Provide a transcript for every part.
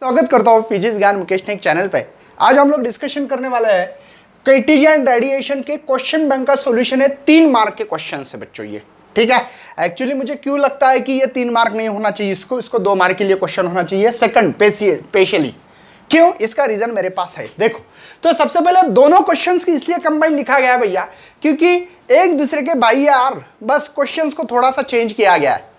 स्वागत करता हूँ फिजिक्स ज्ञान मुकेश टेक चैनल पे। आज हम लोग डिस्कशन करने वाले हैं कार्टेशियन रेडिएशन के क्वेश्चन बैंक का सॉल्यूशन है। 3 मार्क के क्वेश्चन है बच्चों ये, ठीक है। एक्चुअली मुझे क्यों लगता है कि ये 3 मार्क नहीं होना चाहिए, इसको 2 मार्क के लिए क्वेश्चन होना चाहिए सेकंड स्पेशली। क्यों, इसका रीजन मेरे पास है। देखो, तो सबसे पहले दोनों क्वेश्चंस की इसलिए कंबाइन लिखा गया है भैया, क्योंकि एक दूसरे के भाई यार, बस क्वेश्चंस को थोड़ा सा चेंज किया गया है।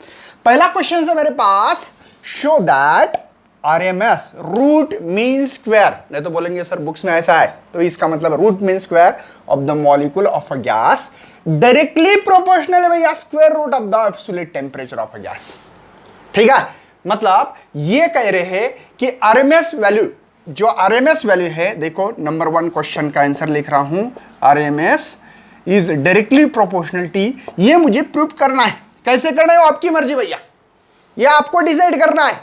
पहला क्वेश्चन है मेरे पास, show that RMS root mean square, नहीं तो बोलेंगे सर बुक्स में ऐसा है, तो इसका मतलब root mean square of the molecule of a gas directly proportional है भैया square root of the absolute temperature of a gas. ठीक है, मतलब ये कह रहे हैं कि RMS वैल्यू, जो RMS वैल्यू है, देखो नंबर 1 क्वेश्चन का आंसर लिख रहा हूं, RMS is directly proportional T। ये मुझे प्रूव करना है। कैसे करना है वो आपकी मर्जी भैया, ये आपको डिसाइड करना है,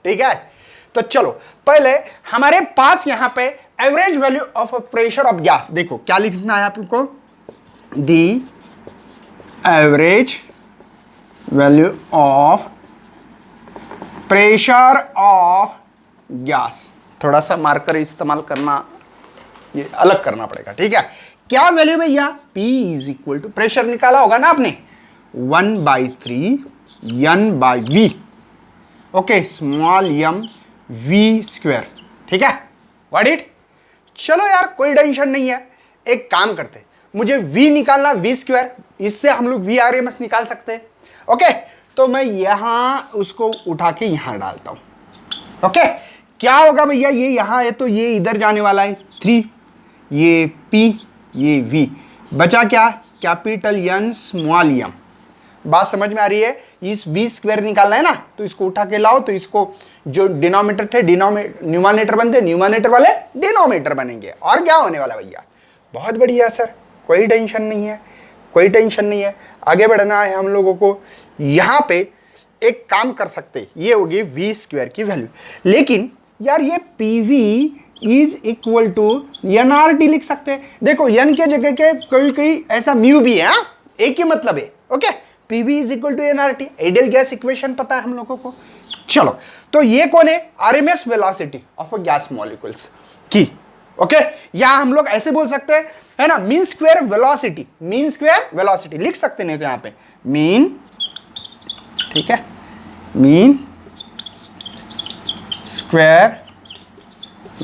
ठीक है। तो चलो पहले हमारे पास यहां पे average value of pressure of gas, देखो क्या लिखना है आपको, the average value of pressure of gas. थोड़ा सा मार्कर इस्तेमाल करना, ये अलग करना पड़ेगा, ठीक है। क्या वैल्यू भैया, P is equal to, pressure निकाला होगा ना आपने, 1/3 N/V, okay, small m V square, ठीक है, व्हाट इट। चलो यार कोई टेंशन नहीं है, एक काम करते, मुझे V निकालना, V स्क्वायर, इससे हम लोग VRMS निकाल सकते हैं, ओके। तो मैं यहां उसको उठा के यहां डालता हूं, ओके। क्या होगा भैया, ये यहां है तो ये इधर जाने वाला है 3, ये P, ये V, बचा क्या, कैपिटल N स्मॉल m। बात समझ में आ रही है। इस V स्क्वायर निकालना है ना, तो इसको उठा के लाओ, तो इसको जो डिनोमिनेटर थे न्यूमरेटर बनते, न्यूमरेटर वाले डिनोमिनेटर बनेंगे, और क्या होने वाला भैया, बहुत बढ़िया सर, कोई टेंशन नहीं है, कोई टेंशन नहीं है। आगे बढ़ना है हम लोगों को। यहां पे एक काम कर सकते, ये होगी V स्क्वायर की वैल्यू, लेकिन यार ये PV is equal to NRT लिख सकते हैं। देखो N के जगह के कई ऐसा म्यू भी है, एक ही मतलब है, okay. PV is equal to NRT, ideal gas equation पता है हम लोगों को। चलो, तो ये कौन है, RMS velocity of a gas molecules की, ओके। यहां हम लोग ऐसे बोल सकते हैं, है ना, mean square velocity, mean square velocity लिख सकते नहीं तो यहां पे मीन, ठीक है, mean square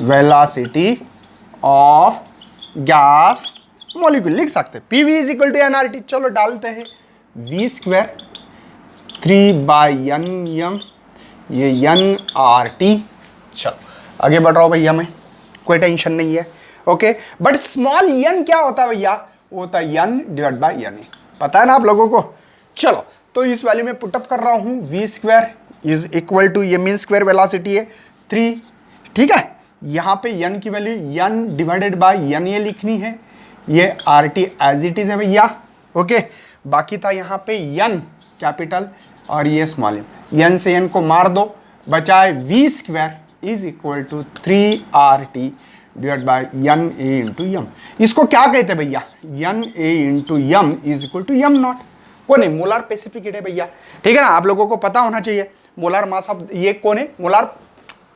velocity of gas molecule लिख सकते। PV is equal to NRT, चलो डालते हैं V स्क्वायर 3/N, ये NRT। चलो आगे बढ़ रहा हूं भैया मैं, कोई टेंशन नहीं है, ओके। बट स्मॉल n क्या होता है भैया, वो होता है N/NA, पता है ना आप लोगों को। चलो, तो इस वैल्यू में पुटअप कर रहा हूं, V square is equal to, ये मीन स्क्वायर वेलोसिटी है 3, ठीक है। यहां पे n की वैल्यू N/NA लिखनी है, ये RT एज इट इज है भैया, ओके। बाकी था यहाँ पे N कैपिटल और ये स्मॉल m, N से N को मार दो, बचाए V square is equal to 3RT divide by NA into M। इसको क्या कहते हैं भैया, NA into M is equal to M not, कौन है, मोलार प्रेसिपिटेट है भैया, ठीक है ना। आप लोगों को पता होना चाहिए मोलार मास ऑफ, ये कौन है, मोलार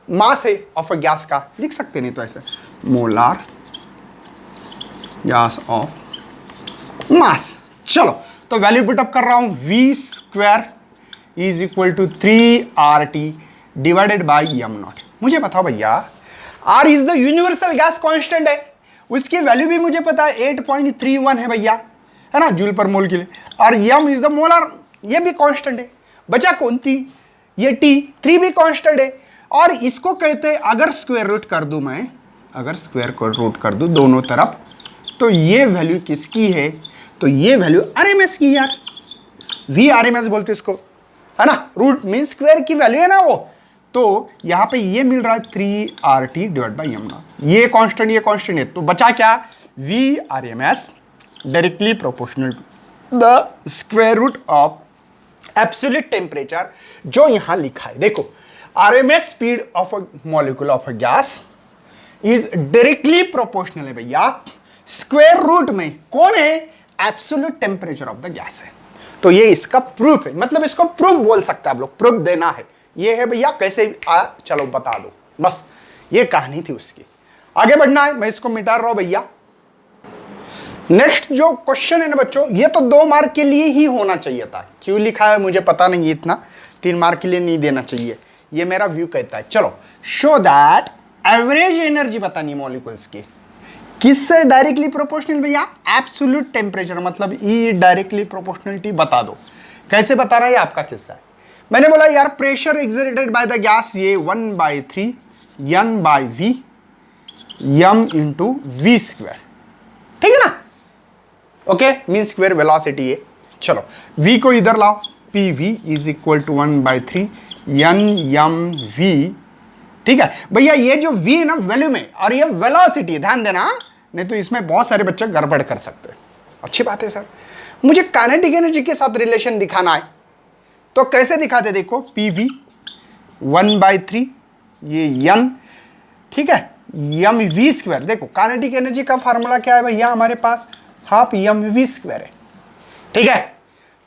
मास है ऑफ अ गैस का, लिख सकते नहीं तो ऐसे, मोलार गैस ऑफ मास। चलो, तो वैल्यू पुटअप कर रहा हूं, V square is equal to 3RT divided by M not. मुझे बताओ भैया, R is the universal gas constant है, उसकी वैल्यू भी मुझे पता है 8.31 है भैया, है ना, जूल पर मोल के लिए, और M इज द मोलर, ये भी कांस्टेंट है। बचा कौन थी, ये T3 भी कांस्टेंट है। और इसको कहते हैं, अगर स्क्वायर रूट कर दूं मैं, अगर स्क्वायर को रूट कर दूं दोनों तरफ, तो ये वैल्यू किसकी है, तो ये वैल्यू RMS की यार, VRMS बोलते इसको, है ना, रूट मीन स्क्वायर की वैल्यू है ना वो। तो यहां पे ये मिल रहा है 3RT divide by M not, ये कांस्टेंट ये कांस्टेंट है, तो बचा क्या, VRMS directly proportional to the square root of absolute temperature, जो यहां लिखा है। देखो, RMS speed of a molecule of a gas is directly proportional है भैया, स्क्वायर रूट में कौन है, absolute temperature of the gas है। तो ये इसका प्रूफ है, मतलब इसको प्रूफ बोल सकते हैं आप लोग, प्रूफ देना है। ये है भैया, कैसे चलो बता दो। बस ये कहानी थी उसकी। आगे बढ़ना है, मैं इसको मिटा रहा हूं भैया। नेक्स्ट जो क्वेश्चन है ना बच्चों, ये तो 2 मार्क के लिए ही होना चाहिए था, क्यों लिखा है मुझे पता नहीं, इतना 3 मार्क के लिए नहीं देना चाहिए, ये मेरा व्यू कहता है। चलो, शो दैट एवरेज एनर्जी बतानी मॉलिक्यूल्स की, किससे डायरेक्टली प्रोपोर्शनल भैया? एब्सोल्यूट टेम्परेचर, मतलब ई डायरेक्टली प्रोपोर्शनलिटी बता दो। कैसे बताना है आपका किस्सा है। मैंने बोला यार pressure exerted by the gas, ये 1/3 n बाय v m into v square, ठीक है ना? ओके, मीन स्क्वायर वेलोसिटी है। चलो v को इधर लाओ, pv is equal to 1/3 n m v, ठीक है भैया। ये जो v है ना वॉल्यूम है, और ये वेलोसिटी, ध्यान देना, नहीं तो इसमें बहुत सारे बच्चे गड़बड़ कर सकते हैं। अच्छी बात है सर, मुझे काइनेटिक एनर्जी के साथ रिलेशन दिखाना है, तो कैसे दिखाते? देखो pv 1/3 ये n, ठीक है, m v स्क्वायर। देखो काइनेटिक एनर्जी का फार्मूला क्या है भैया हमारे पास? हाफ m v स्क्वायर है, ठीक है।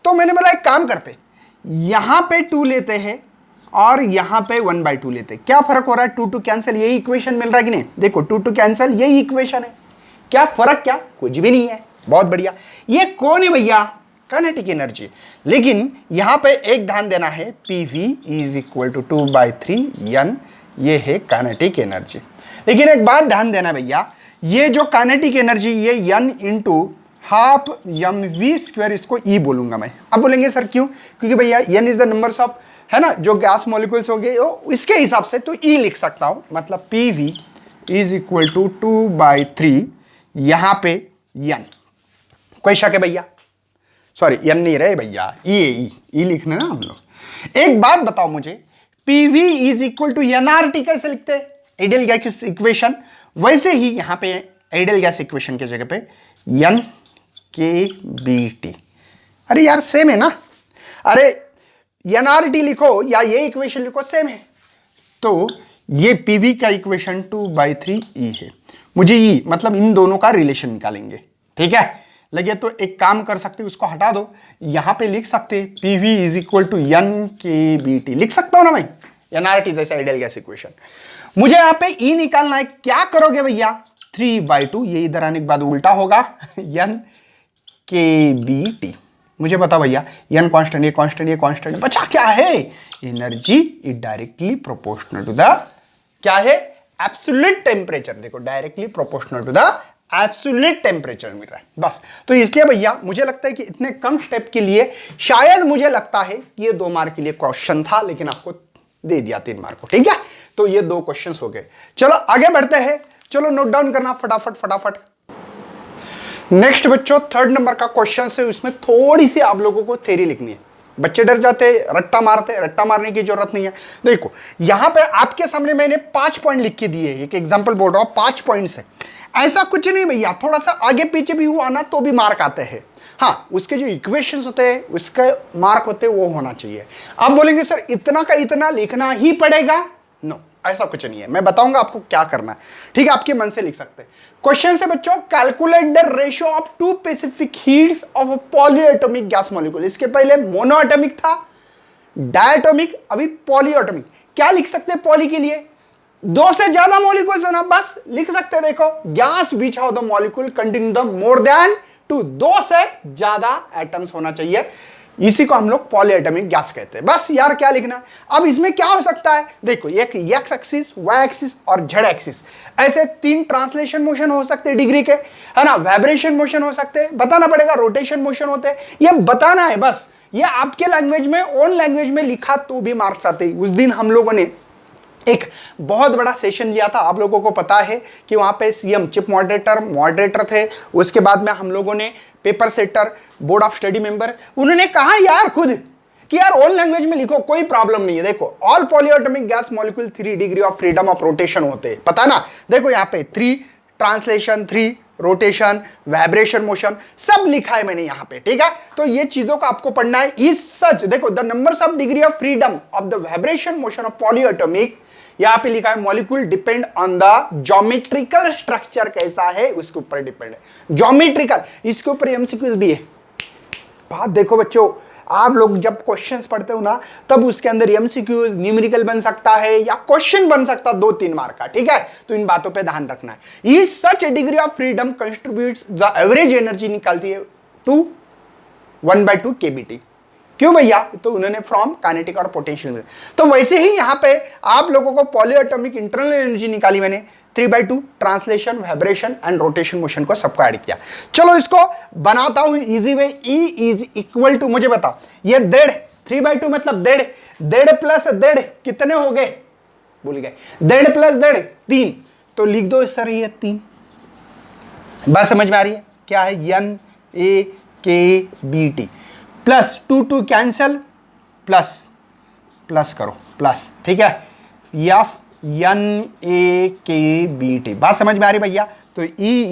तो मैंने बोला एक काम करते, यहां पे 2 लेते हैं और यहां पे 1/2 लेते हैं। क्या फर्क हो रहा है? 2 कैंसिल, यही इक्वेशन मिल रहा है कि नहीं? देखो 2 कैंसिल, यही इक्वेशन है। क्या फर्क? क्या कुछ भी नहीं है। बहुत बढ़िया। ये कौन है भैया? Kinetic energy. लेकिन यहां पे एक ध्यान देना है, pv is equal to 2/3 n, ये है काइनेटिक एनर्जी। लेकिन एक बात ध्यान देना भैया, ये जो काइनेटिक एनर्जी, ये n into half m v square, इसको e बोलूंगा मैं। अब बोलेंगे सर क्यों? क्योंकि भैया n is the numbers of, है ना, जो गैस मॉलिक्यूल्स होंगे इसके हिसाब से तो e लिख सकता हूं। मतलब pv इज इक्वल टू 2/3, यहां पे n। कोई शक है भैया? सॉरी, n नहीं रहे भैया, ई लिखने ना हम लोग। एक बात बताओ मुझे, pv is equal to nRT कैसे लिखते हैं? Ideal gas equation. वैसे ही यहां पे आइडियल गैस इक्वेशन की जगह पे n kBT। अरे यार सेम है ना, अरे nRT लिखो या ये इक्वेशन लिखो, सेम है। तो ये pv का इक्वेशन 2/3 e है। मुझे e मतलब इन दोनों का रिलेशन निकालेंगे, ठीक है। लगे तो एक काम कर सकते, उसको हटा दो, यहां पे लिख सकते pv is equal to n kBT, लिख सकता हूं ना मैं, nRT जैसे आइडियल गैस इक्वेशन। मुझे यहां पे e निकालना है, क्या करोगे भैया? 3/2, ये इधर आने के बाद उल्टा होगा, n kBT। मुझे बता भैया, n कांस्टेंट, ये कांस्टेंट, ये कांस्टेंट, बचा क्या है? Energy is directly proportional to the, क्या है? Absolute temperature. देखो directly proportional to the absolute temperature मिल रहा है, बस। तो इसलिए भैया मुझे लगता है कि इतने कम स्टेप के लिए शायद मुझे लगता है कि ये 2 मार्क के लिए क्वेश्चन था, लेकिन आपको दे दिया 3 मार्क को, ठीक है। तो ये 2 क्वेश्चन हो गए। चलो आगे बढ़ते हैं, चलो नोट डाउन करना फटाफट फटाफट। नेक्स्ट बच्चों 3rd नंबर का क्वेश्चन है, उसमें थोड़ी सी आप लोगों को थ्योरी लिखनी है। बच्चे डर जाते, रट्टा मारते, रट्टा मारने की जरूरत नहीं है। देखो यहां पे आपके सामने मैंने 5 पॉइंट लिख के दिए, एक एग्जांपल बोल रहा हूं, 5 पॉइंट्स है। ऐसा कुछ नहीं भैया, थोड़ा सा आगे पीछे भी हुआ ना तो भी मार्क आते हैं। हाँ, उसके जो इक्वेशंस होते हैं उसके मार्क होते हैं, वो होना चाहिए। आप बोलेंगे सर इतना का इतना लिखना ही पड़ेगा? नो, ऐसा कुछ नहीं है, मैं बताऊंगा आपको क्या करना है, ठीक है। आपके मन से लिख सकते हैं। क्वेश्चन से बच्चों, calculate the ratio of 2 specific heats of a polyatomic gas molecule. इसके पहले मोनोएटॉमिक था, डायटोमिक, अभी पॉलीएटॉमिक। क्या लिख सकते हैं पॉली के लिए? 2 से ज्यादा मॉलिक्यूल्स है ना, बस लिख सकते हैं। देखो gas which how the molecule containing the more than 2, 2 से ज्यादा एटम्स होना चाहिए, इसी को हम लोग पॉलीएटॉमिक गैस कहते हैं। बस यार क्या लिखना। अब इसमें क्या हो सकता है? देखो एक एक्स एक्सिस, वाई एक्सिस और जेड एक्सिस, ऐसे 3 ट्रांसलेशन मोशन हो सकते हैं डिग्री के, है ना। वाइब्रेशन मोशन हो सकते हैं, बताना पड़ेगा, रोटेशन मोशन होते हैं, ये बताना है बस। ये आपके लैंग्वेज में, ओन लैंग्वेज में लिखा तो भी मार्क्स आते हैं। उस दिन हम लोगों ने एक बहुत बड़ा सेशन लिया था, आप लोगों को पता है कि वहां पे सीएम, चिप मॉडरेटर थे। उसके बाद में हम लोगों ने paper setter, board of study member, उन्होंने कहा यार खुद कि यार ओन लैंग्वेज में लिखो, कोई प्रॉब्लम नहीं है। देखो all polyatomic gas molecule 3 degree of freedom of rotation होते हैं, पता ना। देखो यहाँ पे 3 ट्रांसलेशन, 3 रोटेशन, वाइब्रेशन मोशन, सब लिखा है मैंने यहाँ पे, ठीक है। तो ये चीजों को आपको पढ़ना है। इज सच, देखो the numbers of degree of freedom of the vibration motion of polyatomic, यहां पे लिखा है molecule depend on the geometrical structure, कैसा है उसके ऊपर डिपेंड है। ज्योमेट्रिकल, इसके ऊपर एमसीक्यूज भी है। बात देखो बच्चों, आप लोग जब क्वेश्चंस पढ़ते हो ना, तब उसके अंदर एमसीक्यू न्यूमेरिकल बन सकता है या क्वेश्चन बन सकता है 2-3 मार्क का, ठीक है। तो इन बातों पे ध्यान रखना है। Is such A degree of freedom contributes the average energy निकालती है टू 1/2 kBT। क्यों भैया? तो उन्होंने फ्रॉम काइनेटिक और पोटेंशियल में। तो वैसे ही यहां पे आप लोगों को पॉलीएटॉमिक इंटरनल एनर्जी निकाली मैंने 3/2 translation, vibration and rotation motion को सबको ऐड किया। चलो इसको बनाता हूं easy way. E is equal to, मुझे बताओ ये 1.5, 3/2 मतलब 1.5, 1.5 प्लस 1.5 कितने हो गए? भूल गए। 1.5 प्लस 1.5 3। तो लिख दो सर ये 3। बात समझ में आ रही है? क्या है? NAKBT plus 2 cancel, plus plus करो प्लस, ठीक है। NAKBT बात समझ में आ रही भैया? तो E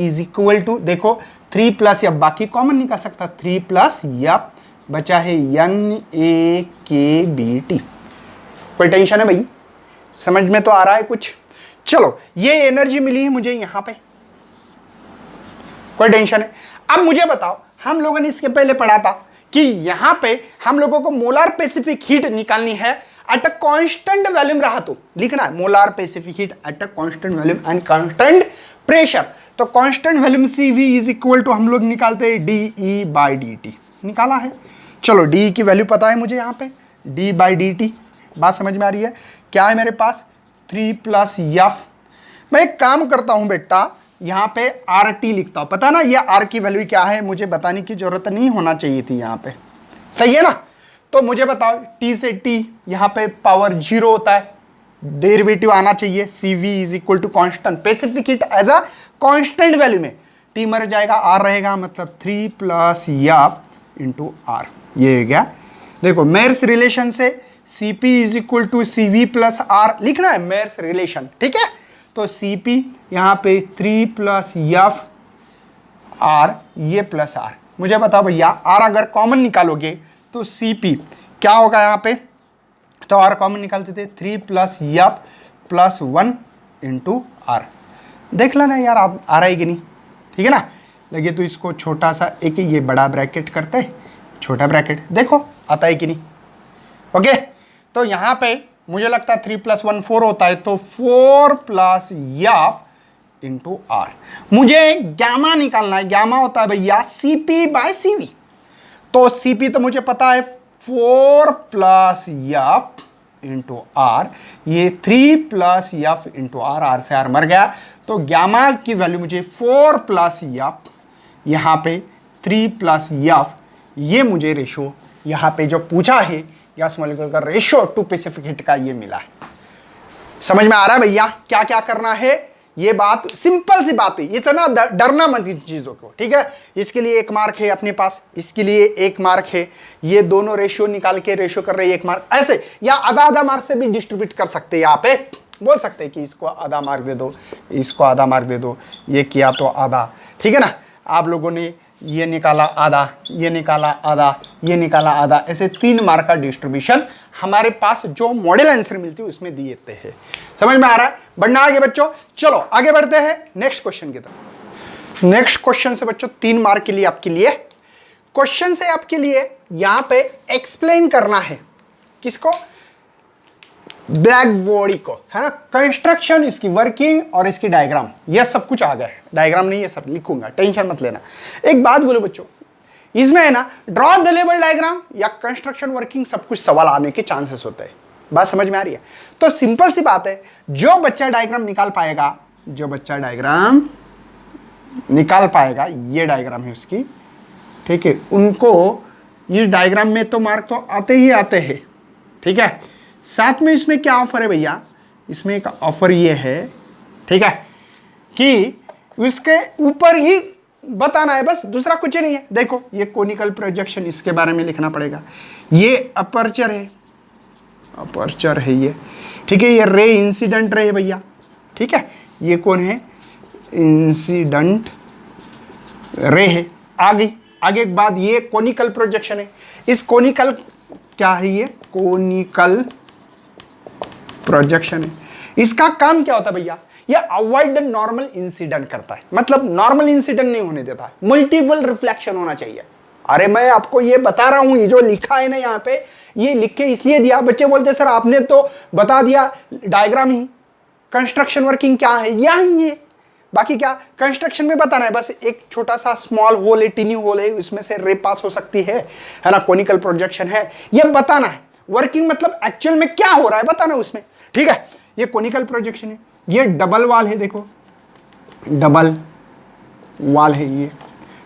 इज इक्वल टू, देखो 3 प्लस F, बाकी कॉमन निकाल सकता, 3 प्लस F बचा है NAKBT। कोई टेंशन है भाई? समझ में तो आ रहा है कुछ? चलो ये एनर्जी मिली है मुझे यहां पे, कोई टेंशन है? अब मुझे बताओ, हम लोगों ने इसके पहले पढ़ा था कि यहां पे हम लोगों को मोलार स्पेसिफिक हीट निकालनी है एट अ कांस्टेंट वॉल्यूम रहा तो लिखना है molar specific heat at a constant volume and constant pressure. तो constant volume CV is equal to हम लोग निकालते हैं DE/dt, निकाला है। चलो DE की वैल्यू पता है मुझे, यहां पे D/dt। बात समझ में आ रही है? क्या है मेरे पास? 3 प्लस F। मैं एक काम करता हूं बेटा, यहां पे RT लिखता हूं। पता ना ये R की वैल्यू क्या है, मुझे बताने की जरूरत नहीं होना चाहिए थी यहां पे, सही है ना? तो मुझे बताओ T से T यहां पे पावर 0 होता है, डेरिवेटिव आना चाहिए। CV is equal to constant specific heat as a constant value में T मर जाएगा, R रहेगा, मतलब 3 प्लस F इंटू R। ये हो गया। देखो मेयर्स रिलेशन से CP is equal to CV plus R लिखना है, मेयर्स रिलेशन, ठीक है। तो CP यहां पे 3 प्लस F R, ये प्लस R। मुझे बताओ भैया R अगर कॉमन निकालोगे तो CP क्या होगा यहां पे? तो R कॉमन निकालते थे 3 plus F plus 1 into R। देख लेना यार आ रहा है कि नहीं, ठीक है ना? लगे तो इसको छोटा सा एक ये बड़ा ब्रैकेट करते, छोटा ब्रैकेट, देखो आता है कि नहीं? ओके। तो यहां पे मुझे लगता है 3 प्लस 1 4 होता है, तो 4 प्लस F इंटू R। मुझे गैमा निकालना है, गैमा होता है भैया CP/CV। तो CP तो मुझे पता है 4 प्लस F इंटू R, ये 3 plus F into R, R से R मर गया। तो गैमा की वैल्यू मुझे 4 प्लस F, यहां पे 3 प्लस F, ये मुझे रेशो यहां पे जो पूछा है गैस मॉलिक्यूल का रेशियो टू स्पेसिफिक हीट का ये मिला है। समझ में आ रहा है भैया क्या क्या करना है? ये बात सिंपल सी बात है, इतना डरना मत इन चीजों को, ठीक है। इसके लिए 1 मार्क है अपने पास, इसके लिए 1 मार्क है। ये दोनों रेशियो निकाल के रेशियो कर रहे हैं 1 मार्क, ऐसे या आधा मार्क से भी डिस्ट्रीब्यूट कर सकते हैं। यहाँ पे बोल सकते हैं कि इसको आधा मार्क दे दो, इसको आधा मार्क दे दो, ये किया तो आधा, ठीक है ना। आप लोगों ने ये निकाला आधा, ये निकाला आधा, ये निकाला आधा, ऐसे 3 मार्क का डिस्ट्रीब्यूशन हमारे पास जो मॉडल आंसर मिलती है उसमें दिए हैं। समझ में आ रहा है? बढ़ना आगे बच्चों। चलो आगे बढ़ते हैं नेक्स्ट क्वेश्चन की तरफ। नेक्स्ट क्वेश्चन से बच्चों 3 मार्क के लिए आपके लिए क्वेश्चन से आपके लिए यहां पे एक्सप्लेन करना है किसको? ब्लैक बॉडी को, है ना। कंस्ट्रक्शन, इसकी वर्किंग और इसकी डायग्राम, यह सब कुछ आ गया है। डायग्राम नहीं है सर, लिखूंगा, टेंशन मत लेना। एक बात बोलो बच्चों, इसमें है ना ड्रॉ द लेबल डायग्राम या कंस्ट्रक्शन वर्किंग सब कुछ सवाल आने के चांसेस होते हैं। बात समझ में आ रही है? तो सिंपल सी बात है, जो बच्चा डायग्राम निकाल पाएगा, जो बच्चा डायग्राम निकाल पाएगा, ये डायग्राम है उसकी, ठीक है, उनको इस डायग्राम में तो मार्क तो आते ही आते हैं, ठीक है। साथ में इसमें क्या ऑफर है भैया? इसमें एक ऑफर ये है, ठीक है, कि उसके ऊपर ही बताना है, बस दूसरा कुछ नहीं है। देखो ये कोनिकल प्रोजेक्शन, इसके बारे में लिखना पड़ेगा। ये अपर्चर है, अपर्चर है ये, ठीक है। ये रे इंसिडेंट रे है भैया, ठीक है। ये कौन है? इंसिडेंट रे है। आगे आगे एक बात, ये कोनिकल प्रोजेक्शन है। इस कोनिकल क्या है? ये कोनिकल प्रोजेक्शन है। इसका काम क्या होता है भैया? ये अवॉइड नॉर्मल इंसिडेंट करता है, मतलब नॉर्मल इंसिडेंट नहीं होने देता है, मल्टीपल रिफ्लेक्शन होना चाहिए। अरे मैं आपको ये बता रहा हूं, ये जो लिखा है ना यहाँ पे, ये लिख के इसलिए दिया, बच्चे बोलते सर आपने तो बता दिया डायग्राम ही, कंस्ट्रक्शन वर्किंग क्या है यही है, बाकी क्या कंस्ट्रक्शन में बताना है, बस एक छोटा सा स्मॉल होल है, टिनी होल है, उसमें से रे पास हो सकती है ना, कोनिकल प्रोजेक्शन है, ये बताना है। वर्किंग मतलब एक्चुअल में क्या हो रहा है बताना उसमें, ठीक है। ये कोनिकल प्रोजेक्शन है, ये डबल वॉल है, देखो डबल वॉल है ये,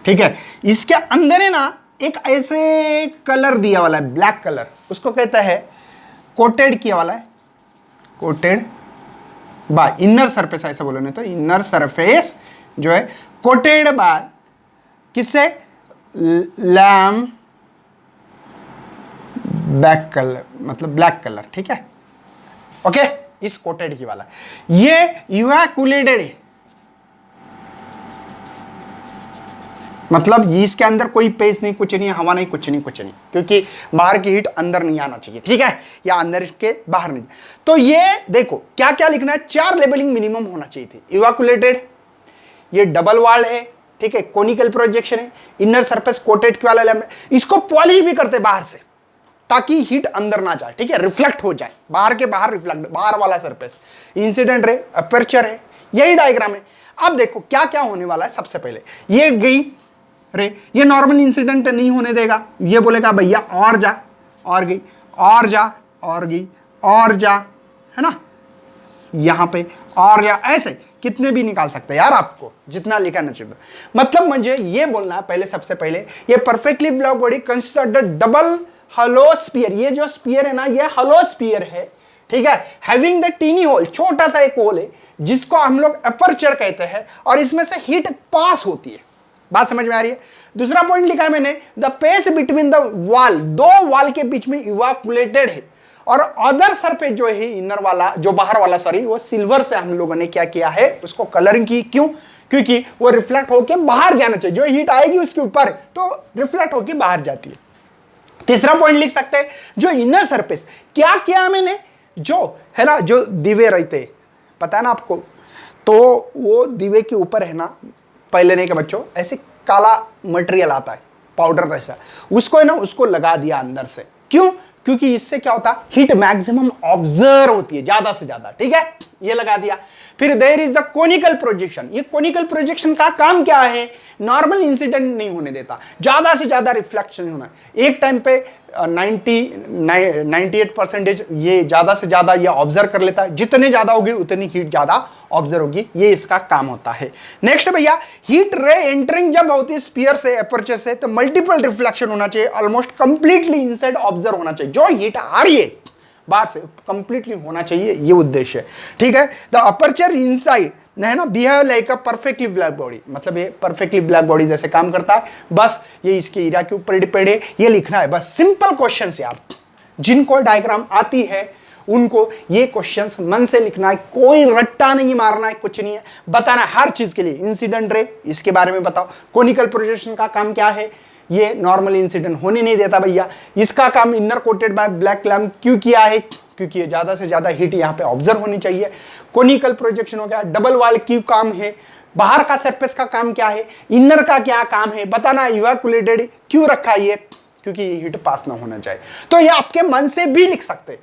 ठीक है। इसके अंदर है ना एक ऐसे कलर दिया वाला है, ब्लैक कलर, उसको कहता है कोटेड किया वाला है, कोटेड बाय इनर सरफेस, ऐसा बोलो नहीं तो इनर सरफेस जो है कोटेड बाय किससे, लैम ब्लैक कलर, मतलब ब्लैक कलर, ठीक है ओके। इस कोटेड की वाला ये इवैक्यूलेटेड है, मतलब इसके अंदर कोई पेस नहीं, कुछ नहीं, हवा नहीं, कुछ नहीं, कुछ नहीं, क्योंकि बाहर की हीट अंदर नहीं आना चाहिए, ठीक है, या अंदर इसके बाहर नहीं। तो ये देखो क्या क्या लिखना है, 4 लेबलिंग मिनिमम होना चाहिए थी। इवैक्यूलेटेड, ये डबल वॉल्ड है, ठीक है, कोनिकल प्रोजेक्शन है, इनर सरफेस कोटेड के वाला लैम्प, इसको पॉलिश भी करते बाहर से ताकि हीट अंदर ना जाए, ठीक है, रिफ्लेक्ट हो जाए, बाहर के बाहर रिफ्लेक्ट, बाहर वाला सरफेस, इंसिडेंट रे, अपर्चर है, यही डायग्राम है। अब देखो क्या क्या होने वाला है, सबसे पहले ये गई रे, ये नॉर्मल इंसिडेंट नहीं होने देगा, ये बोलेगा भैया और जा, और गई, और जा, और गई, और जा, है ना, यहां पे और जा, ऐसे कितने भी निकाल सकते हैं यार, आपको जितना लिखा ना चाहिए। मतलब मुझे ये बोलना है पहले, सबसे पहले ये perfectly block body consider double hollow sphere, ये जो स्पीयर है ना ये हलो स्पीयर है, ठीक है, हैविंग द टीनी होल, छोटा सा एक होल है जिसको हम लोग अपर्चर कहते हैं, और इसमें से हीट पास होती है, बात समझ में आ रही है। दूसरा पॉइंट लिखा है मैंने, the pace between the wall, दो वॉल के बीच में इवैक्यूलेटेड है, और अदर सरफेस जो है इनर वाला, जो बाहर वाला सॉरी, वो सिल्वर से हम लोगों ने क्या किया है, उसको कलरिंग की, क्यों, क्योंकि वो रिफ्लेक्ट होकर बाहर जाना चाहिए, जो हीट आएगी उसके ऊपर तो रिफ्लेक्ट होकर बाहर जाती है। तीसरा पॉइंट लिख सकते हैं, जो इनर सरफेस क्या किया मैंने, जो है ना, जो दिवे रहते पता है ना आपको, तो वो दिवे के ऊपर है ना, पहले नहीं के बच्चों, ऐसे काला मटेरियल आता है पाउडर जैसा, उसको है ना, उसको लगा दिया अंदर से, क्यों, क्योंकि इससे क्या होता है, हीट मैक्सिमम ऑब्जर्व होती है ज्यादा से ज्यादा, ठीक है, ये लगा दिया। फिर there is the conical projection, ये कोनिकल प्रोजेक्शन का काम क्या है, नॉर्मल इंसिडेंट नहीं होने देता, ज्यादा से ज्यादा रिफ्लेक्शन होना, एक टाइम पे 98% ये ज्यादा से ज्यादा ये ऑब्जर्व कर लेता है, जितने ज्यादा होगी उतनी हीट ज्यादा ऑब्जर्व होगी, ये इसका काम होता है। नेक्स्ट भैया, हीट रे एंटरिंग जब होती है स्फीयर से, अपर्चर से, तो मल्टीपल रिफ्लेक्शन होना चाहिए, ऑलमोस्ट कंप्लीटली इनसाइड ऑब्जर्व होना चाहिए, जो हीट आ रही है बाहर से कंप्लीटली होना चाहिए, ये उद्देश्य है, ठीक है। द अपर्चर इनसाइड है ना, बिहेव लाइक अ परफेक्टली ब्लैक बॉडी, मतलब ये परफेक्टली ब्लैक बॉडी जैसे काम करता है, बस ये इसके एरिया के ऊपर डिपेंड है, ये लिखना है बस, सिंपल क्वेश्चंस यार, जिनको डायग्राम आती है उनको ये क्वेश्चंस मन से लिखना है, कोई रट्टा नहीं मारना है, कुछ नहीं है, बताना है हर चीज के लिए। इंसिडेंट रे, इसके बारे में बताओ, कोनिकल प्रोजेक्शन का काम क्या है, ये नॉर्मल इंसिडेंट होने नहीं देता भैया, इसका काम inner coated by black lamp क्यों किया है, क्योंकि ये ज्यादा से ज्यादा हीट यहाँ पे ऑब्जर्व होनी चाहिए। कोनिकल प्रोजेक्शन हो गया, डबल वॉल क्यों काम है, बाहर का सरफेस का काम क्या है, इनर का क्या काम है, बताना, इवैक्यूलेटेड क्यों रखा है, क्योंकि ये हीट पास ना होना चाहिए। तो ये आपके मन से भी लिख सकते,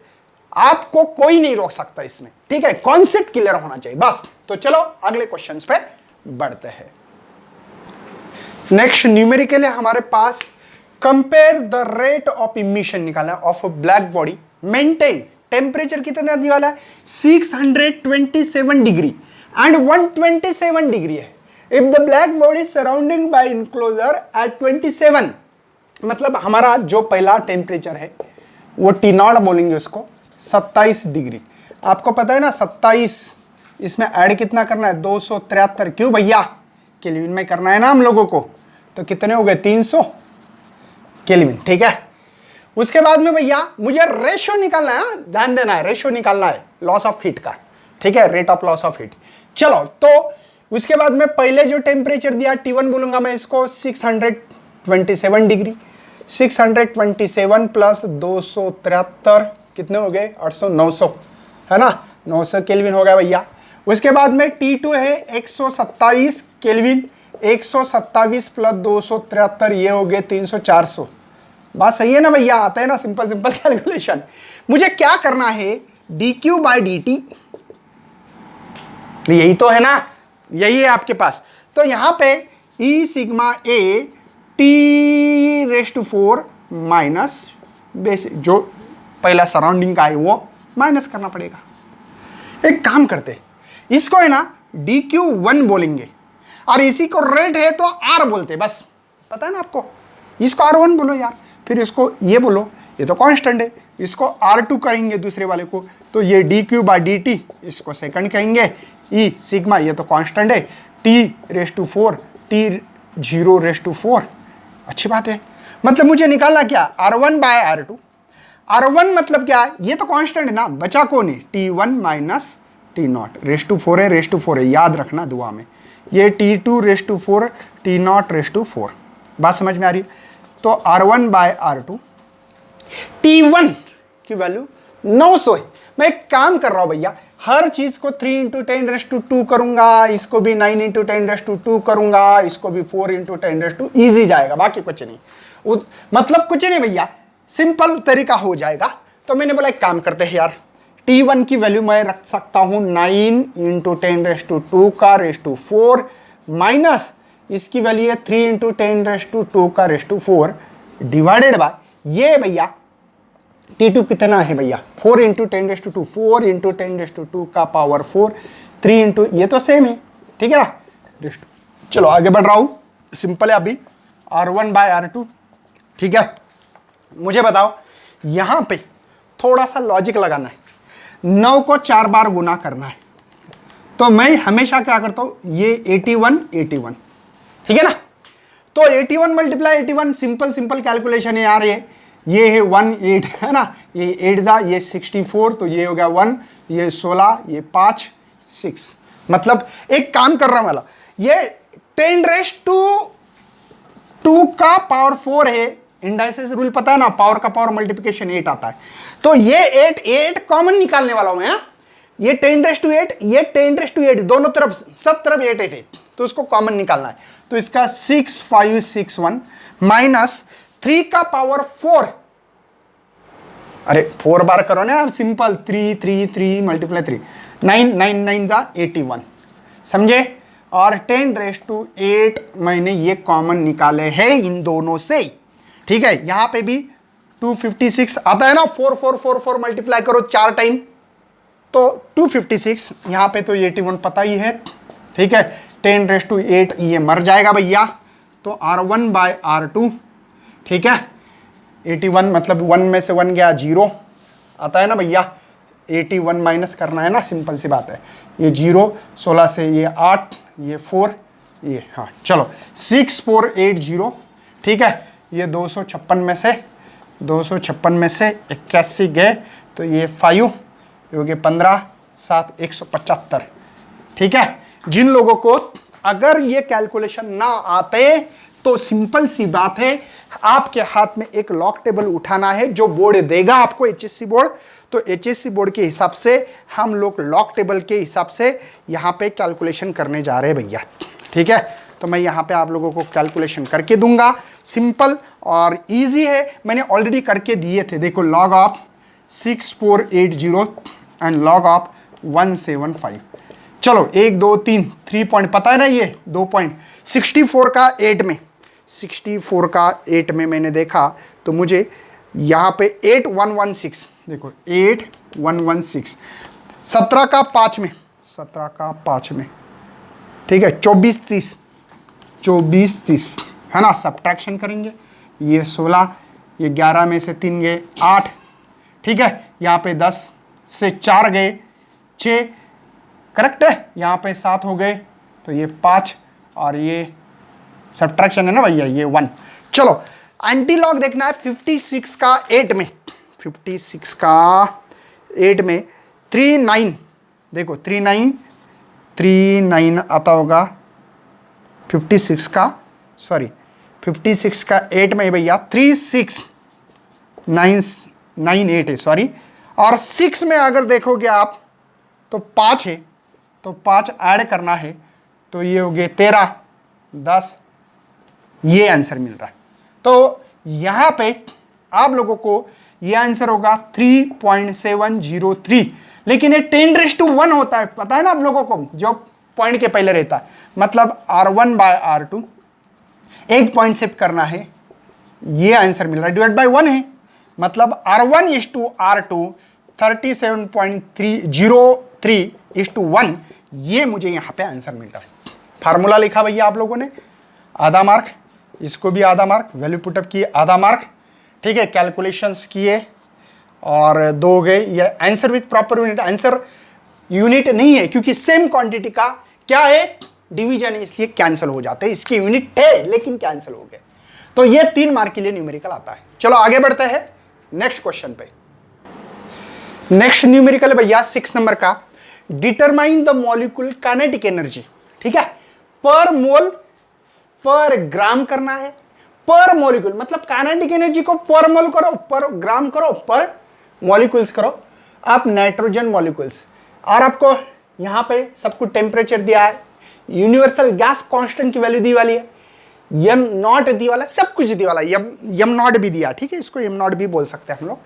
आपको कोई नहीं रोक सकता इसमें, ठीक है, कॉन्सेप्ट क्लियर होना चाहिए बस। तो चलो अगले क्वेश्चंस पे बढ़ते हैं। नेक्स्ट न्यूमेरिकल है हमारे पास, compare the rate of emission निकालना of black body, maintain temperature कितना दिया वाला है, 627 डिग्री एंड 127 डिग्री है। If the black body surrounding by enclosure at 27, मतलब हमारा जो पहला टेम्परेचर है वो टी नॉट बोलेंगे उसको, 27 डिग्री। आपको पता है ना 27, इसमें ऐड कितना करना है, 273, क्यों भैया, केल्विन में करना है ना हम लोगों को, तो कितने हो गए, 300 केल्विन, ठीक है। उसके बाद में भैया मुझे रेशो निकालना है, ध्यान देना है, रेशो निकालना है लॉस ऑफ हीट का, ठीक है, rate of loss of heat. चलो तो उसके बाद में पहले जो टेम्परेचर दिया T1 बोलूंगा मैं इसको 627 डिग्री, 627 प्लस 273 कितने हो गए, 800, 900 है ना, 900 केल्विन हो गया भैया। उसके बाद में T2 है 127 केल्विन, 127 प्लस 273 ये हो गए 300 400। बात सही है ना भैया, आता है ना सिंपल सिंपल कैलकुलेशन। मुझे क्या करना है, D Q by D T, यही तो है ना, यही है आपके पास। तो यहां पे E sigma A T raise to 4 minus basic जो पहला सराउंडिंग का है वो माइनस करना पड़ेगा। एक काम करते, इसको है ना डी क्यू 1 बोलेंगे और इसी को रेट है तो आर बोलते, बस पता है ना आपको, इसको R1 बोलो यार, फिर इसको ये बोलो, ये तो कांस्टेंट है, इसको R2 कहेंगे दूसरे वाले को, तो ये D Q by D T इसको सेकंड कहेंगे, ई सिग्मा ये तो कांस्टेंट है, T raise to 4 T 0 raise to 4। अच्छी बात है, मतलब मुझे निकालना क्या, R1 बाय R2। R1 मतलब क्या है, ये तो कांस्टेंट है ना, बचा कौन है, T1 minus T0 race to 4 है, रेस टू 4 है, याद रखना दुआ में, ये T2 race to 4 T0 race to 4। बात समझ में आ रही है। तो R1 बाय R2, T1 की वैल्यू 900 है। मैं एक काम कर रहा हूं भैया, हर चीज को 3 इंटू 10 रेस टू 2 करूंगा, इसको भी 9 इंटू 10 रेस टू 2 करूंगा, इसको भी 4 इंटू 10 रेस टू, ईजी जाएगा, बाकी कुछ नहीं, मतलब कुछ नहीं भैया, सिंपल तरीका हो जाएगा। तो मैंने बोला एक काम करते हैं यार, T1 की वैल्यू मैं रख सकता हूं 9 इंटू 10 रेस टू 2 का रेस टू 4 माइनस इसकी वैल्यू है 3 इंटू 10 रेस टू 2 का रेस टू 4 डिवाइडेड बाय ये भैया T2 कितना है भैया, 4 into 10 raise to 2, 4 into 10 raise to 2 का पावर 4, 3 इंटू ये तो सेम है, ठीक है ना, रेस टू। चलो आगे बढ़ रहा हूं, सिंपल है अभी, R1 बाय R2, ठीक है। मुझे बताओ यहां पे थोड़ा सा लॉजिक लगाना है, 9 को 4 बार गुना करना है, तो मैं हमेशा क्या करता हूं, ये 81 81, ठीक है ना, तो 81 मल्टीप्लाई 81 सिंपल सिंपल कैलकुलेशन है यार, ये है 1 8 है ना, ये 8 जा ये 64, तो ये हो गया 1, ये 16, ये 5 6, मतलब एक काम कर रहा वाला, ये 10 रेस टू 2 का पावर 4 है, इंडाइसेस रूल पता है ना, पावर का पावर मल्टीप्लिकेशन 8 आता है, तो ये 8 कॉमन निकालने वाला हूं मैं, ये 10 रेस टू 8, ये 10 रेस टू 8, दोनों तरफ सब तरफ 8 8 8, तो इसको कॉमन निकालना है, तो इसका 6561 माइनस 3 का पावर 4, अरे 4 बार करो ना यार, सिंपल 3 3 3 मल्टीप्लाई 3, 9 9 9 जा 81, समझे, और 10 रेस टू 8 मैंने ये कॉमन निकाले हैं इन दोनों से, ठीक है। यहां पे भी 256 आता है ना, 4 4 4 4 मल्टीप्लाई करो 4 टाइम, तो 256, यहां पे तो 81 पता ही है, ठीक है, 10 रेस टू 8 ये मर जाएगा भैया, तो R1 बाय R2, ठीक है, 81 मतलब 1 में से 1 गया 0 आता है ना भैया, 81 माइनस करना है ना, सिंपल सी बात है, ये 0, 16 से ये 8, ये 4, ये हाँ, चलो 6480, ठीक है, ये 256 में से 81 गए, तो ये 5, ये हो गए 15 7 175, ठीक है। जिन लोगों को अगर ये कैलकुलेशन ना आते तो सिंपल सी बात है, आपके हाथ में एक लॉक टेबल उठाना है, जो बोर्ड देगा आपको एचएससी बोर्ड, तो एचएससी बोर्ड के हिसाब से हम लोग लॉक टेबल के हिसाब से यहाँ पे कैलकुलेशन करने जा रहे हैं भैया, ठीक है। तो मैं यहाँ पे आप लोगों को कैलकुलेशन करके दूंगा, सिंपल और इजी है, मैंने ऑलरेडी करके दिए थे, देखो log of 6480 and log of 175, चलो 1 2 3 पॉइंट पता है ना, ये 2 पॉइंट 64 का 8 में मैंने देखा, तो मुझे यहाँ पे 8116, देखो 8116, 17 का 5 में, ठीक है, 24 30 है ना, सब्ट्रैक्शन करेंगे, ये 16, ये 11 में से 3 गए 8, ठीक है, यहाँ पे 10 से 4 गए 6, करेक्ट है, यहाँ पे 7 हो गए, तो ये 5, और ये सब्ट्रैक्शन है ना भैया, ये 1। चलो एंटी लॉग देखना है 56 का 8 में, 56 का 8 में 39, देखो 39 आता होगा 56 का 8 में भैया 3698 है, सॉरी, और 6 में अगर देखोगे आप तो 5 है, तो 5 ऐड करना है, तो ये हो गए 13, 10, ये आंसर मिल रहा है। तो यहां पे आप लोगों को ये आंसर होगा 3.703, लेकिन ये 10⁻1 होता है, पता है ना आप लोगों को, जो पॉइंट के पहले रहता है, मतलब R1/R2 एक पॉइंट शिफ्ट करना है, ये आंसर मिल रहा है, डिवाइड बाय 1 है, मतलब R1:R2 37.303:1, ये मुझे यहां पे आंसर मिल रहा है। फार्मूला लिखा भैया आप लोगों ने, आधा मार्क, इसको भी आधा मार्क, वैल्यू पुटअप किए आधा मार्क, ठीक है, कैलकुलेशंस किए और 2 गए, ये answer with proper unit. Answer unit नहीं है क्योंकि सेम क्वांटिटी का क्या है, डिवीजन है, इसलिए कैंसिल हो जाते हैं। इसके यूनिट थे लेकिन कैंसिल हो गए। तो ये 3 मार्क के लिए न्यूमेरिकल आता है। चलो आगे बढ़ते हैं नेक्स्ट क्वेश्चन पे। नेक्स्ट न्यूमेरिकल भैया 6 नंबर का, determine the molecule kinetic energy, ठीक है, पर मोल पर ग्राम करना है, पर मॉलिक्यूल मतलब काइनेटिक एनर्जी को पर मोल करो, पर ग्राम करो, पर मॉलिक्यूल्स करो। आप नाइट्रोजन मॉलिक्यूल्स, और आपको यहां पे सब कुछ टेम्परेचर दिया है, यूनिवर्सल गैस कांस्टेंट की वैल्यू दी वाली है, एम नॉट दी वाला, सब कुछ दी वाला, एम नॉट भी दिया, ठीक है, इसको एम नॉट भी बोल सकते हैं हम लोग।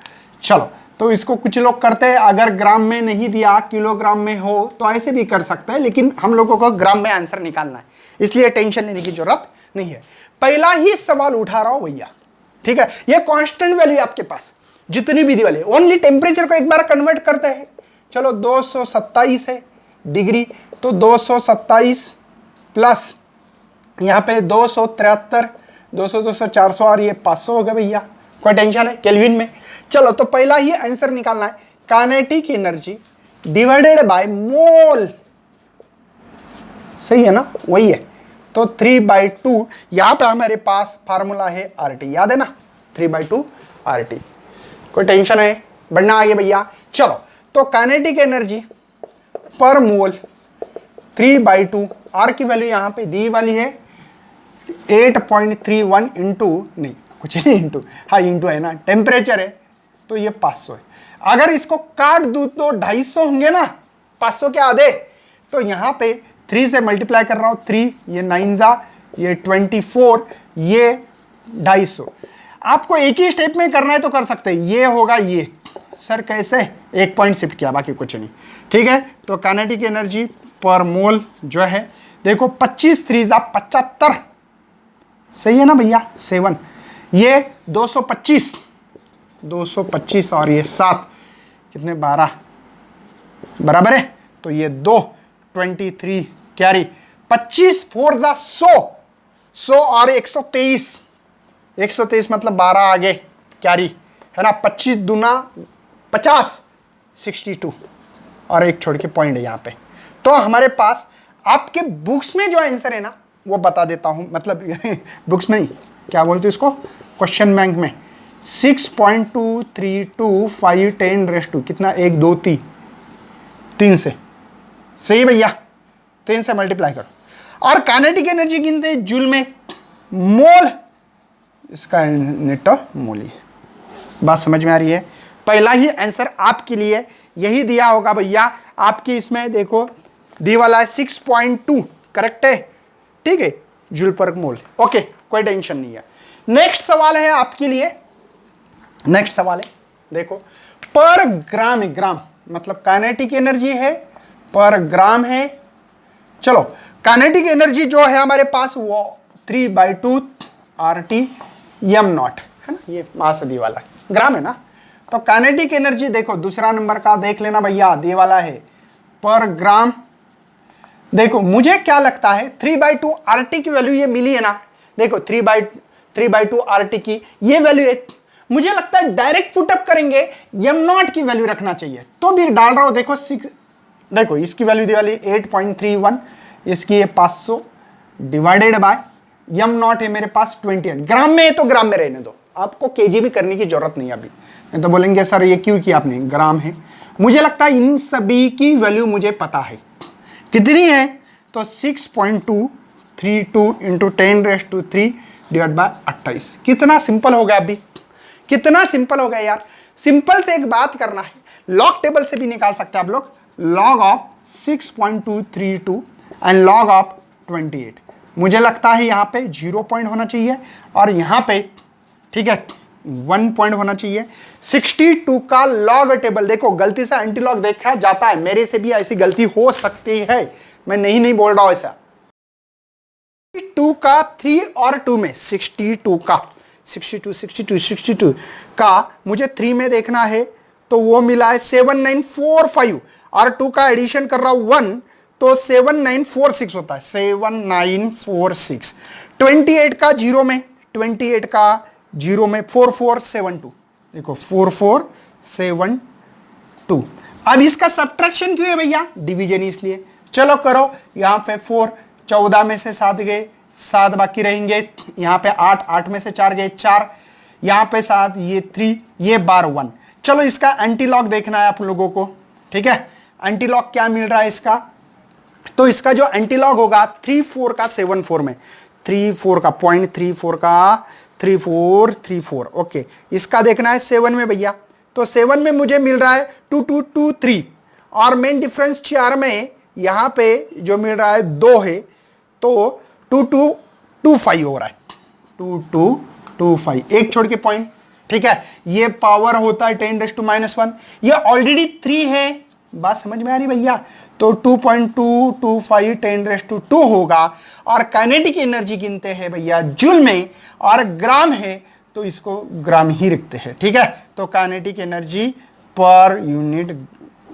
चलो, तो इसको कुछ लोग करते हैं, अगर ग्राम में नहीं दिया, किलोग्राम में हो तो ऐसे भी कर सकते हैं, लेकिन हम लोगों को ग्राम में आंसर निकालना है, इसलिए टेंशन लेने की जरूरत नहीं है। पहला ही सवाल उठा रहा हूं भैया, ठीक है, ये कांस्टेंट वैल्यू आपके पास जितनी भी दी वाली, ओनली टेम्परेचर को एक बार कन्वर्ट करते हैं। चलो 227 है डिग्री, तो 227 प्लस यहाँ पे 273, 200, 200, 400 और ये 500 हो गया भैया, कोई टेंशन है केल्विन में। चलो, तो पहला ही आंसर निकालना है, kinetic energy divided by mole, सही है ना, वही है। तो 3/2, यहां पे हमारे पास फार्मूला है RT, याद है ना, 3/2 RT। कोई टेंशन है, बढ़ना आगे भैया। चलो, तो काइनेटिक एनर्जी पर मोल 3/2, R की वैल्यू यहां पे दी वाली है 8.31 इंटू, नहीं कुछ नहीं इंटू, हाँ इंटू है ना, टेम्परेचर है, तो ये 500 है। अगर इसको काट दूं तो 250 होंगे ना, 500 के आधे, तो यहां पे 3 से मल्टीप्लाई कर रहा हूं, 3 ये 9 जा, ये 24, ये 250। आपको एक ही स्टेप में करना है तो कर सकते हैं, ये होगा ये, सर कैसे, एक पॉइंट शिफ्ट किया, बाकी कुछ नहीं, ठीक है। तो काइनेटिक एनर्जी पर मोल जो है, देखो 25 3 जा 75, सही है ना भैया, 7, ये 225, 225 और ये 7, कितने, 12 बराबर है, तो ये 2, 23 कैरी, 25 4 जा 100, 100 और 123, 123 मतलब 12 आगे कैरी है ना, 25 दूना 50, 62 और एक छोड़ के पॉइंट है यहाँ पे। तो हमारे पास आपके बुक्स में जो आंसर है ना वो बता देता हूं, मतलब बुक्स में नहीं, क्या बोलते हैं इसको, क्वेश्चन बैंक में 6.232510 कितना, 1 2 3 से, सही भैया, 3 से मल्टीप्लाई करो। और काइनेटिक एनर्जी गिनते जूल में, मोल, इसका नेट मोल ही, बात समझ में आ रही है। पहला ही आंसर आपके लिए यही दिया होगा भैया, आपकी इसमें देखो दी वाला है 6.2, करेक्ट है, ठीक है, जूल पर मोल, ओके, कोई टेंशन नहीं है। नेक्स्ट सवाल है आपके लिए, नेक्स्ट सवाल है, देखो पर ग्राम, ग्राम मतलब काइनेटिक एनर्जी है, पर ग्राम है। चलो, काइनेटिक एनर्जी जो है हमारे पास वो 3/2 RT m नॉट है ना, ये मास दी वाला है, ग्राम है ना। तो काइनेटिक एनर्जी देखो दूसरा नंबर का देख लेना भैया, दी वाला है पर ग्राम। देखो मुझे क्या लगता है 3/2 RT की वैल्यू ये मिली है ना, देखो 3/2 RT की ये वैल्यू है, मुझे लगता है डायरेक्ट पुटअप करेंगे m नॉट की वैल्यू रखना चाहिए, तो भी डाल रहा हूं। देखो 6, देखो इसकी वैल्यू दी वाली 8.31, इसकी है 500 डिवाइडेड बाय m नॉट है मेरे पास 28, ग्राम में है तो ग्राम में रहने दो, आपको केजी भी करने की जरूरत नहीं अभी, नहीं तो बोलेंगे सर ये क्यों किया आपने, ग्राम है। मुझे लगता है इन सभी की वैल्यू मुझे पता है कितनी है, तो 6.232 इंटू 10⁻³ डिवाइड बाय 28, कितना सिंपल हो गया अभी, कितना सिंपल हो गया यार। सिंपल से एक बात करना है, लॉग टेबल से भी निकाल सकते हैं आप लोग, log of 6.232 and log of 28, मुझे लगता है यहाँ पे 0 पॉइंट होना चाहिए और यहाँ पे ठीक है 1 पॉइंट होना चाहिए। 62 का लॉग टेबल, देखो गलती से एंटी लॉग देखा जाता है, मेरे से भी ऐसी गलती हो सकती है, मैं नहीं बोल रहा हूं ऐसा। 62 का 3 और 2 में 62 का मुझे 3 में देखना है, तो वो मिला है 7945 और 2 का एडिशन कर रहा हूं 1, तो 7946 होता है, 7946। 28 का 0 में, 28 का 0 में 4472, देखो 4472। अब इसका सब्ट्रैक्शन क्यों है भैया? डिवीजन इसलिए। चलो करो, यहां पे 4, 14 में से 7 गए, 7 बाकी रहेंगे, यहां पे 8, 8 में से 4 गए 4, यहां पे 7, ये 3, ये बार 1। चलो इसका एंटीलॉग देखना है आप लोगों को, ठीक है। एंटीलॉग क्या मिल रहा है इसका, तो इसका जो एंटीलॉग होगा 34 का 74 में, 34 का 0.34 का 3434, ओके। इसका देखना है 7 में भैया, तो 7 में मुझे मिल रहा है 2223 और मेन डिफरेंस 4 में यहां पे जो मिल रहा है 2 है, तो 2225 हो रहा है, 2225, एक छोड़ के पॉइंट, ठीक है। ये पावर होता है 10⁻⁻1, ये ऑलरेडी 3 है, बात समझ में आ रही भैया, तो 2.225 10⁻² होगा। और काइनेटिक एनर्जी गिनते हैं भैया जूल में, और ग्राम है तो इसको ग्राम ही रखते हैं, ठीक है। तो काइनेटिक एनर्जी पर यूनिट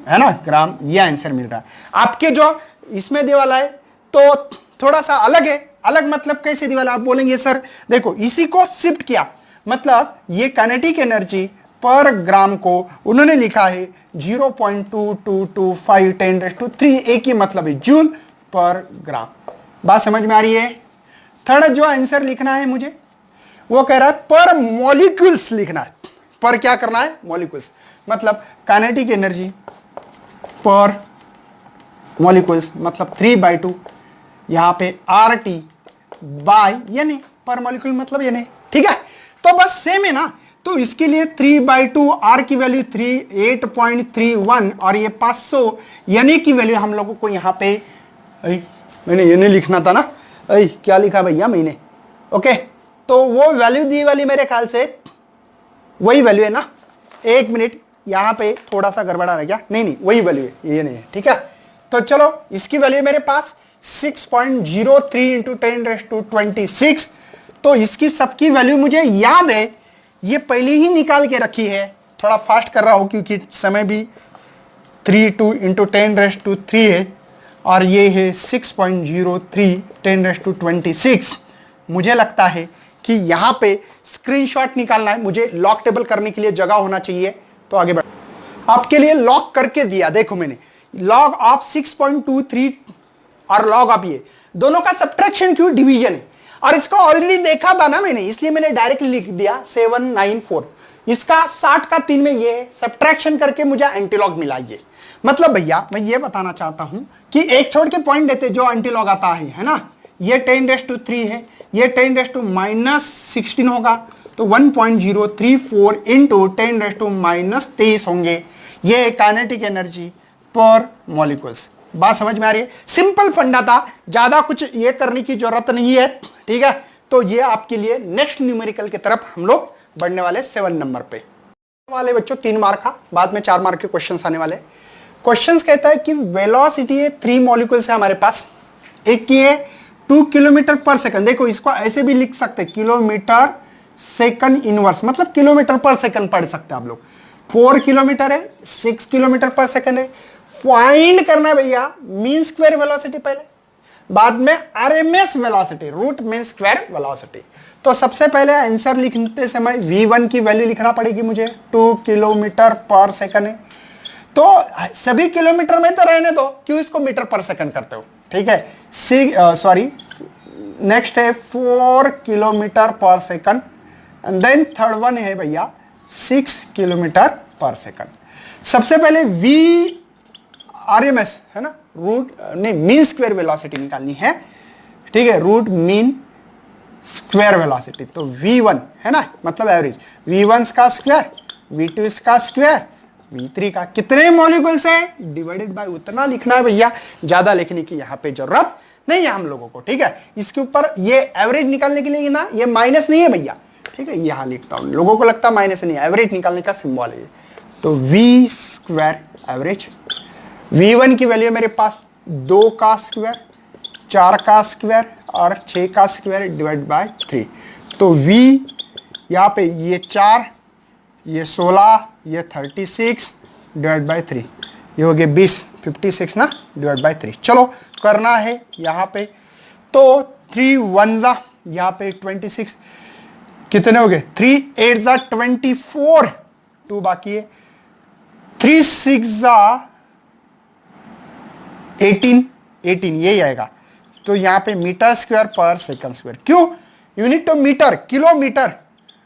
है ना ग्राम, ये आंसर मिल रहा है। आपके जो इसमें दे वाला है तो थोड़ा सा अलग है, अलग मतलब कैसे दे वाला, आप बोलेंगे सर देखो इसी को शिफ्ट किया, मतलब ये काइनेटिक एनर्जी पर ग्राम को उन्होंने लिखा है 0.2225 10⁻3, एक ही मतलब है जूल पर ग्राम। बात समझ में आ रही है। थर्ड जो आंसर लिखना है मुझे, वो कह रहा है पर मॉलिक्यूल्स लिखना है। पर क्या करना है? मॉलिक्यूल्स, मतलब काइनेटिक एनर्जी पर मॉलिक्यूल्स, मतलब 3/2 यहां पे RT बाय यानी पर मॉलिक्यूल मतलब यानी, ठीक है। तो बस सेम है ना, तो इसके लिए 3/2 R की वैल्यू 8.31 और ये 500 यानी की वैल्यू हम लोगों को यहाँ पे मैंने ये नहीं लिखना था ना, क्या लिखा भैया मैंने, ओके। तो वो वैल्यू दी वाली मेरे ख्याल से वही वैल्यू है ना, एक मिनट यहाँ पे थोड़ा सा गड़बड़ा रह गया, नहीं वही वैल्यू है, ये नहीं है, ठीक है। तो चलो इसकी वैल्यू मेरे पास 6.03 इंटू 10⁻26, तो इसकी सबकी वैल्यू मुझे याद है, ये पहले ही निकाल के रखी है, थोड़ा फास्ट कर रहा हूं क्योंकि समय भी 32 इंटू 10⁻3 है और ये है 6.03 10⁻26। मुझे लगता है कि यहां पे स्क्रीनशॉट निकालना है, मुझे लॉक टेबल करने के लिए जगह होना चाहिए, तो आगे बढ़ आपके लिए लॉक करके दिया, देखो मैंने लॉग ऑफ 6.23 और लॉग ऑफ ये दोनों का सब्ट्रैक्शन क्यों, डिवीजन है, और इसको ऑलरेडी देखा था ना मैंने, इसलिए मैंने डायरेक्टली लिख दिया 794। इसका 60 का 3 में ये है, सब्ट्रैक्शन करके मुझे एंटीलॉग मिला ये। मतलब भैया मैं ये बताना चाहता हूं कि एक छोड़ के पॉइंट देते जो एंटीलॉग आता है ना, ये 10⁻3 है, ये 10⁻16 होगा, तो 1.034 इंटू 10⁻23 होंगे, ये काइनेटिक एनर्जी पर मॉलिक्यूल्स। बात समझ में आ रही है, सिंपल फंडा था, ज्यादा कुछ ये करने की जरूरत नहीं है, ठीक है। तो ये आपके लिए नेक्स्ट न्यूमेरिकल की तरफ हम लोग बढ़ने वाले 7 नंबर पे वाले बच्चों, 3 मार्क का, बाद में 4 मार्क के क्वेश्चंस आने वाले। क्वेश्चंस कहता है कि वेलोसिटी है 3 मॉलिक्यूल्स है हमारे पास, एक की है 2 किलोमीटर पर सेकंड, देखो इसको ऐसे भी लिख सकते हैं किलोमीटर सेकंड इनवर्स, मतलब किलोमीटर पर सेकंड पढ़ सकते हैं आप लोग। 4 किलोमीटर है, 6 किलोमीटर पर सेकंड है। फाइंड करना है भैया मीन स्क्वायर वेलोसिटी पहले, बाद में RMS velocity, root mean square velocity. तो सबसे पहले आंसर लिखते समय v1 की वैल्यू लिखना पड़ेगी मुझे, 2 किलोमीटर पर सेकंड है, तो सभी किलोमीटर में तो रहने दो, क्यों इसको मीटर पर सेकंड करते हो, ठीक है। नेक्स्ट है 4 किलोमीटर पर second, and then third one है भैया 6 किलोमीटर पर सेकंड। सबसे पहले v RMS है ना, रूट नहीं मीन स्क्वायर वेलोसिटी निकालनी है, ठीक है, रूट मीन स्क्वायर वेलोसिटी। तो v1 है ना, मतलब एवरेज, v1 का स्क्वायर, v2 का स्क्वायर V3 का कितने मॉलिक्यूल्स है डिवाइडेड बाय उतना लिखना है भैया, ज्यादा लिखने की यहाँ पे जरूरत नहीं है हम लोगों को, ठीक है। इसके ऊपर ये एवरेज निकालने के लिए ना ये माइनस नहीं है भैया, ठीक है, यहां लिखता हूं, लोगों को लगता है माइनस नहीं, एवरेज निकालने का सिंबल है। तो V स्क्वायर एवरेज, V1 की वैल्यू मेरे पास 2 का स्क्वायर, 4 का स्क्वायर और 6 का स्क्वायर डिवाइड बाय 3। तो V यहाँ पे ये 4, ये 16, ये 36 डिवाइड बाय 3, ये हो गया 20, 56 ना डिवाइड बाय 3। चलो करना है यहाँ पे, तो 3 1 जा यहाँ पे 26, कितने हो गए 3 8 जा 24, 2 बाकी है, 3 6 जा 18 यही आएगा। तो यहाँ पे मीटर स्क्वायर पर सेकंड स्क्वायर, क्यों यूनिट तो मीटर किलोमीटर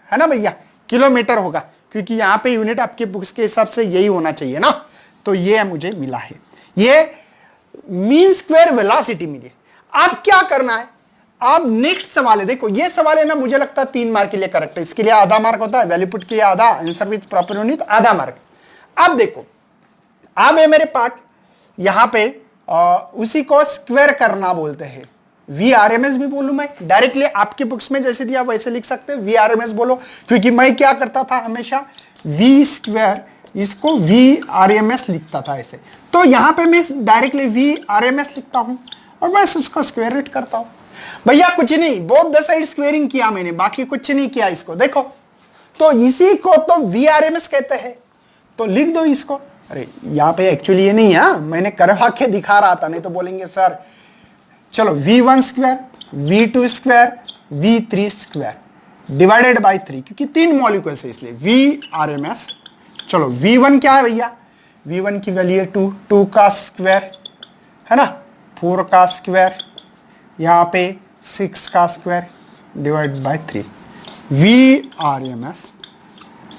है ना भैया, किलोमीटर होगा क्योंकि यहाँ पे यूनिट आपके बुक्स के हिसाब से यही होना चाहिए ना। तो ये मुझे मिला है, ये मीन स्क्वायर वेलोसिटी मिली। अब क्या करना है, अब नेक्स्ट सवाल है, देखो ये सवाल है ना, मुझे लगता है 3 मार्क के लिए करेक्ट है, इसके लिए आधा मार्क होता है, वैल्यू पुट किया आधा, आंसर विद प्रॉपर यूनिट आधा मार्क। अब देखो अब है मेरे पार्ट यहां पे उसी को स्क्वायर करना बोलते हैं, VRMS भी बोलूं मैं डायरेक्टली, आपके बुक्स में जैसे दिया वैसे लिख सकते हैं, VRMS बोलो, क्योंकि मैं क्या करता था हमेशा V स्क्वायर इसको VRMS लिखता था ऐसे। तो यहां पे मैं डायरेक्टली VRMS लिखता हूं और बस उसको स्क्वायर रूट करता हूं भैया, कुछ नहीं, बोथ द साइड स्क्वेयरिंग किया मैंने, बाकी कुछ नहीं किया इसको, देखो तो इसी को तो VRMS कहते हैं, तो लिख दो इसको। अरे यहां पे एक्चुअली ये नहीं है, मैंने करवा के दिखा रहा था, नहीं तो बोलेंगे सर। चलो V1 square, V2 square, V3 square divided by 3, क्योंकि 3 मॉलिक्यूल्स है इसलिए VRMS। चलो V1 क्या है भैया, V1 की वैल्यू है 2, 2 का स्क्वायर है ना, 4 का स्क्वायर, यहाँ पे 6 का स्क्वायर डिवाइड बाय 3। VRMS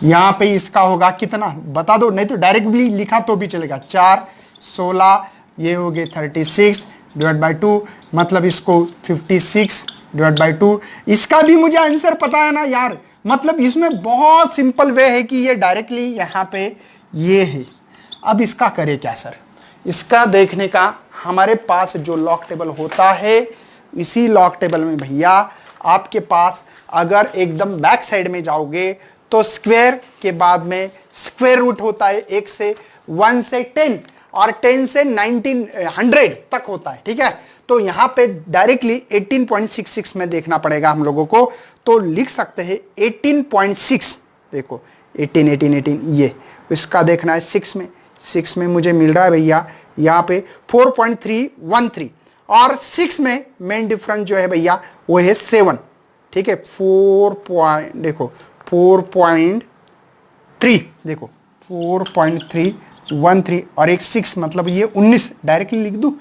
यहाँ पे इसका होगा कितना बता दो, नहीं तो डायरेक्ट भी लिखा तो भी चलेगा, 4 16 ये हो गए 36 डिवाइड बाय 2, मतलब इसको 56 डिवाइड बाय 2। इसका भी मुझे आंसर पता है ना यार, मतलब इसमें बहुत सिंपल वे है कि ये डायरेक्टली यहाँ पे ये है। अब इसका करे क्या सर, इसका देखने का हमारे पास जो लॉग टेबल होता है, इसी लॉग टेबल में भैया आपके पास अगर एकदम बैक साइड में जाओगे तो स्क्वायर के बाद में स्क्वायर रूट होता है 1 से 1 से 10 और 10 से 1900 तक होता है, ठीक है। तो यहां पे डायरेक्टली 18.66 में देखना पड़ेगा हम लोगों को, तो लिख सकते हैं 18.6, देखो 18 ये इसका देखना है 6 में मुझे मिल रहा है भैया यहाँ पे 4.313 और 6 में मेन डिफरेंस जो है भैया वो है 7, ठीक है। 4.3 देखो 4.313 और एक 6 मतलब ये 19 डायरेक्टली लिख दूं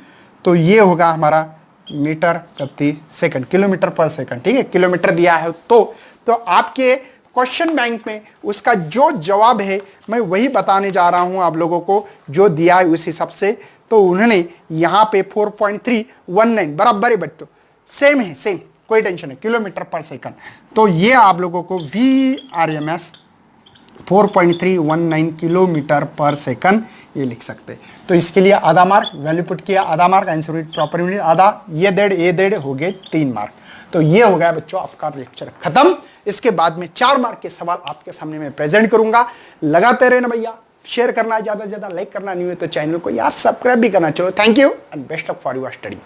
तो ये होगा हमारा मीटर प्रति सेकंड, किलोमीटर पर सेकंड, ठीक है। किलोमीटर दिया है तो आपके क्वेश्चन बैंक में उसका जो जवाब है मैं वही बताने जा रहा हूं आप लोगों को, जो दिया है उस हिसाब से। तो उन्होंने यहां पे 4.319 बराबर है बच्चों, सेम है, सेम, कोई टेंशन नहीं, किलोमीटर पर सेकंड। तो ये आप लोगों को VRMS 4.319 किलोमीटर पर सेकंड ये लिख सकते हैं। तो इसके लिए आधा मार्क, वैल्यू पुट किया आधा mark, answer with proper unit आधा, ये डेढ़ हो गए 3 मार्क। तो ये हो गया बच्चों आपका लेक्चर खत्म। इसके बाद में 4 मार्क के सवाल आपके सामने मैं प्रेजेंट करूंगा। लगाते रहना भैया, शेयर करना, ज्यादा से ज्यादा लाइक करना, नहीं है तो चैनल को यार सब्सक्राइब भी करना। चलो thank you and best of for your study.